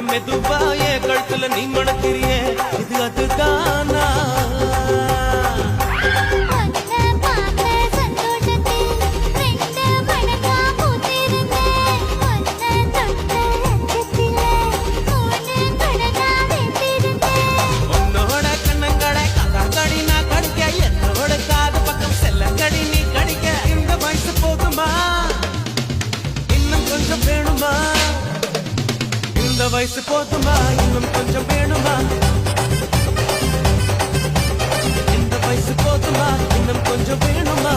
மெதுவா என் கழுத்துல நீ மணக்கிறிய இது அதுதானா இந்த வயசு போதுமா இன்னும் கொஞ்சம் வேணுமா இந்த வயசு போதுமா இன்னும் கொஞ்சம் வேணுமா